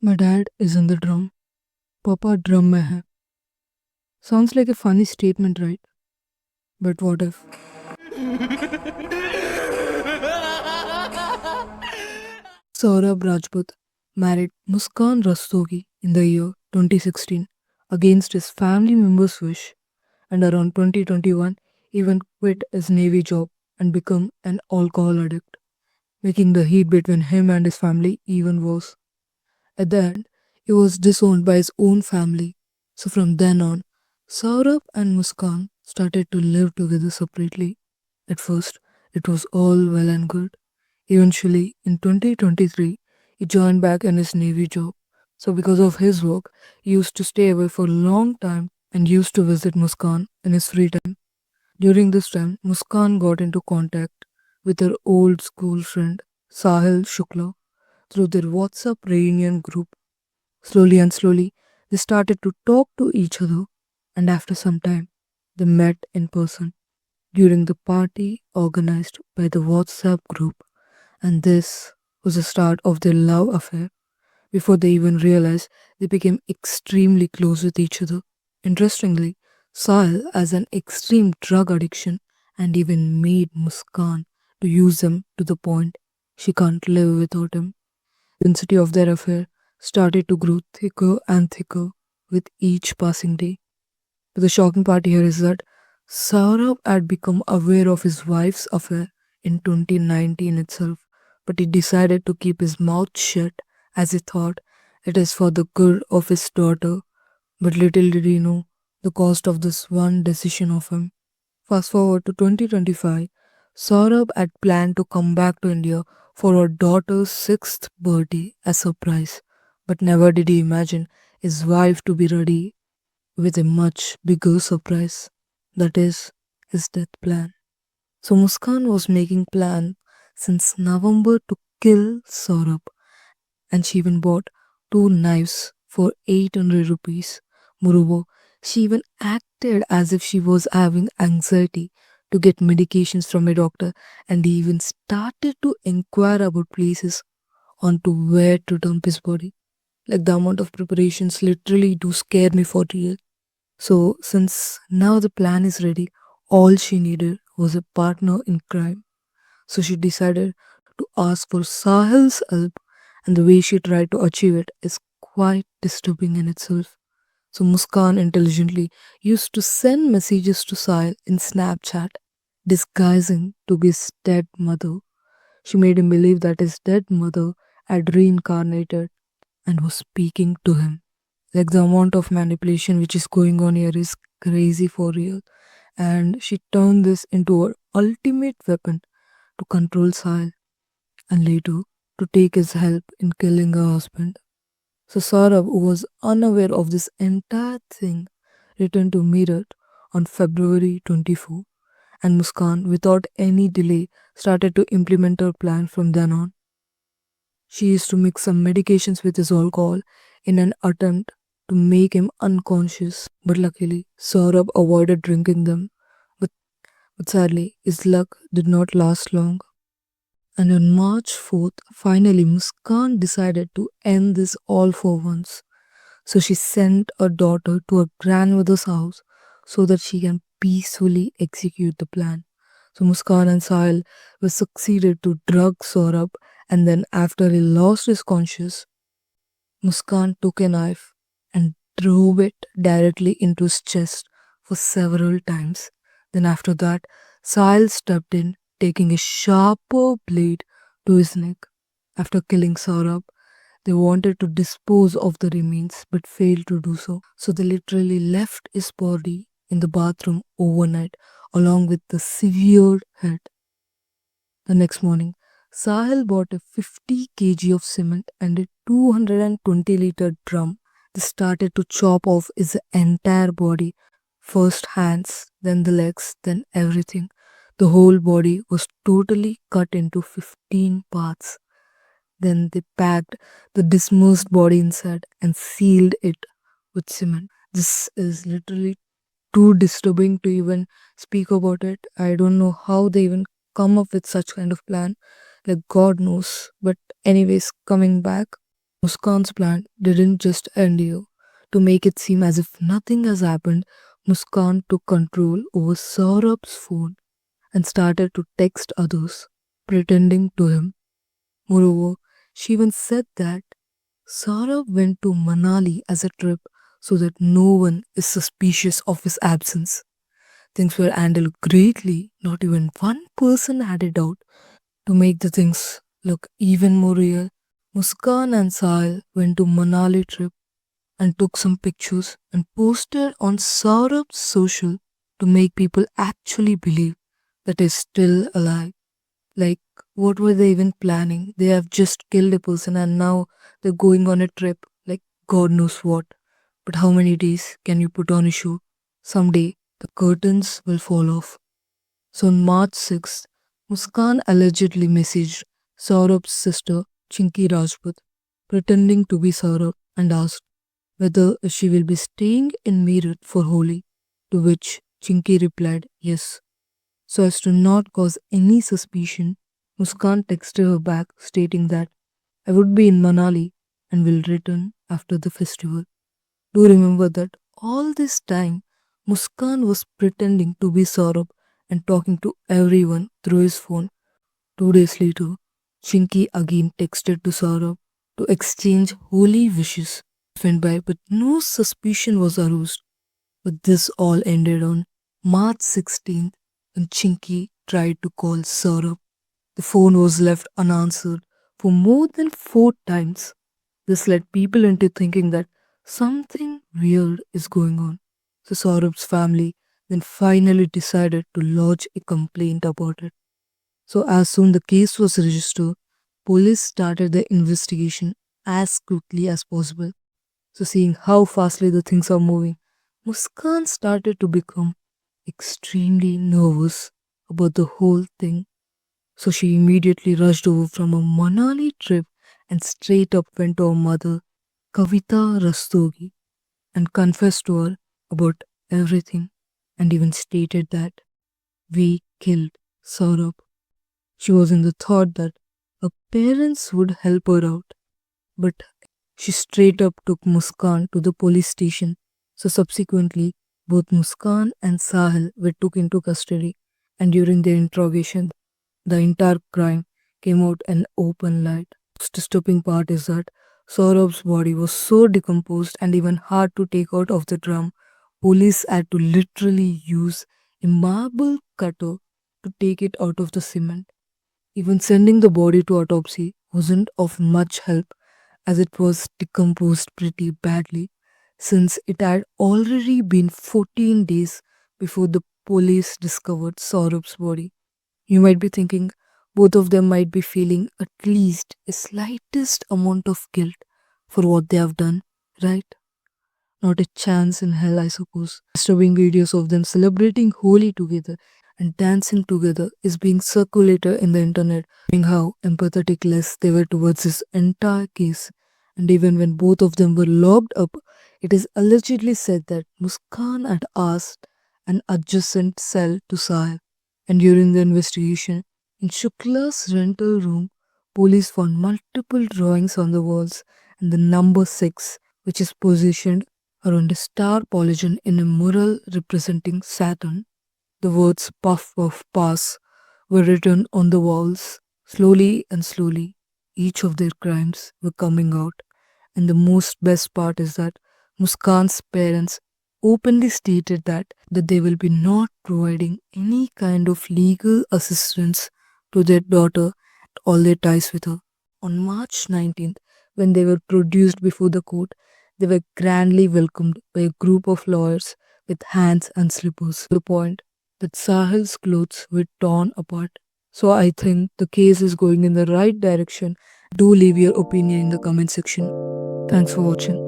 My dad is in the drum. Papa drum mein hai. Sounds like a funny statement, right? But what if? Saurabh Rajput married Muskan Rastogi in the year 2016 against his family members' wish, and around 2021 even quit his Navy job and become an alcohol addict, making the heat between him and his family even worse. At the end, he was disowned by his own family. So from then on, Saurabh and Muskan started to live together separately. At first, it was all well and good. Eventually, in 2023, he joined back in his Navy job. So because of his work, he used to stay away for a long time and used to visit Muskan in his free time. During this time, Muskan got into contact with her old school friend, Sahil Shukla, through their WhatsApp reunion group. Slowly and slowly, they started to talk to each other, and after some time, they met in person during the party organized by the WhatsApp group, and this was the start of their love affair. Before they even realized, they became extremely close with each other. Interestingly, Sahil has an extreme drug addiction and even made Muskan to use them to the point she can't live without him. The intensity of their affair started to grow thicker and thicker with each passing day. But the shocking part here is that Saurabh had become aware of his wife's affair in 2019 itself, but he decided to keep his mouth shut as he thought it is for the good of his daughter. But little did he know the cost of this one decision of him. Fast forward to 2025, Saurabh had planned to come back to India for her daughter's sixth birthday as a surprise, but never did he imagine his wife to be ready with a much bigger surprise, that is, his death plan. So Muskan was making plan since November to kill Saurabh, and she even bought two knives for 800 rupees. Moreover, she even acted as if she was having anxiety to get medications from a doctor, and even started to inquire about places on to where to dump his body. Like the amount of preparations literally do scare me for real. So, since now the plan is ready, all she needed was a partner in crime. So, she decided to ask for Sahil's help, and the way she tried to achieve it is quite disturbing in itself. So, Muskan intelligently used to send messages to Sahil in Snapchat, disguising to be his dead mother. She made him believe that his dead mother had reincarnated and was speaking to him. Like the amount of manipulation which is going on here is crazy for real. And she turned this into her ultimate weapon to control Sahil and later to take his help in killing her husband. So Saurabh, who was unaware of this entire thing, returned to Meerut on February 24, and Muskan, without any delay, started to implement her plan from then on. She used to mix some medications with his alcohol in an attempt to make him unconscious, but luckily Saurabh avoided drinking them. But, but sadly, his luck did not last long. And on March 4th, finally Muskan decided to end this all for once. So she sent her daughter to her grandmother's house so that she can peacefully execute the plan. So Muskan and Sahil were succeeded to drug Saurabh, and then after he lost his conscience, Muskan took a knife and drove it directly into his chest for several times. Then after that, Sahil stepped in, taking a sharper blade to his neck. After killing Saurabh, they wanted to dispose of the remains but failed to do so. So they literally left his body in the bathroom overnight along with the severed head. The next morning, Sahil bought a 50 kg of cement and a 220-liter drum. They started to chop off his entire body, first hands, then the legs, then everything. The whole body was totally cut into 15 parts. Then they packed the dismersed body inside and sealed it with cement. This is literally too disturbing to even speak about it. I don't know how they even come up with such kind of plan. Like God knows. But anyways, coming back. Muskan's plan didn't just end here. To make it seem as if nothing has happened, Muskan took control over Saurabh's phone and started to text others, pretending to him. Moreover, she even said that Saurabh went to Manali as a trip so that no one is suspicious of his absence. Things were handled greatly, not even one person had a doubt. To make the things look even more real, Muskan and Sahil went to Manali trip and took some pictures and posted on Saurabh's social to make people actually believe that he's still alive. Like, what were they even planning? They have just killed a person and now they're going on a trip. Like, God knows what. But how many days can you put on a show? Someday, the curtains will fall off. So on March 6th, Muskan allegedly messaged Saurabh's sister, Chinky Rajput, pretending to be Saurabh and asked whether she will be staying in Meerut for Holi, to which Chinky replied yes. So as to not cause any suspicion, Muskan texted her back stating that I would be in Manali and will return after the festival. Do remember that all this time Muskan was pretending to be Saurabh and talking to everyone through his phone. 2 days later, Chinky again texted to Saurabh to exchange holy wishes. Went by, but no suspicion was aroused. But this all ended on March 16th when Chinky tried to call Saurabh. The phone was left unanswered for more than 4 times. This led people into thinking that something weird is going on. So Saurabh's family then finally decided to lodge a complaint about it. So as soon the case was registered, police started the investigation as quickly as possible. So seeing how fastly the things are moving, Muskan started to become extremely nervous about the whole thing. So she immediately rushed over from a Manali trip and straight up went to her mother, Kavita Rastogi, and confessed to her about everything and even stated that we killed Saurabh. She was in the thought that her parents would help her out, but she straight up took Muskan to the police station. So subsequently, both Muskan and Sahil were took into custody, and during their interrogation, the entire crime came out in open light. The disturbing part is that Saurabh's body was so decomposed and even hard to take out of the drum, police had to literally use a marble cutter to take it out of the cement. Even sending the body to autopsy wasn't of much help as it was decomposed pretty badly since it had already been 14 days before the police discovered Saurabh's body. You might be thinking both of them might be feeling at least a slightest amount of guilt for what they have done, right? Not a chance in hell, I suppose. Disturbing videos of them celebrating Holi together and dancing together is being circulated in the internet, showing how empathetic less they were towards this entire case. And even when both of them were locked up, it is allegedly said that Muskan had asked an adjacent cell to Sahib. And during the investigation, in Shukla's rental room, police found multiple drawings on the walls and the number 6, which is positioned around a star polygon in a mural representing Saturn. The words puff puff pass were written on the walls. Slowly and slowly, each of their crimes were coming out. And the most best part is that Muskan's parents openly stated that they will be not providing any kind of legal assistance to their daughter and all their ties with her. On March 19th, when they were produced before the court, they were grandly welcomed by a group of lawyers with hands and slippers to the point that Sahil's clothes were torn apart. So I think the case is going in the right direction. Do leave your opinion in the comment section. Thanks for watching.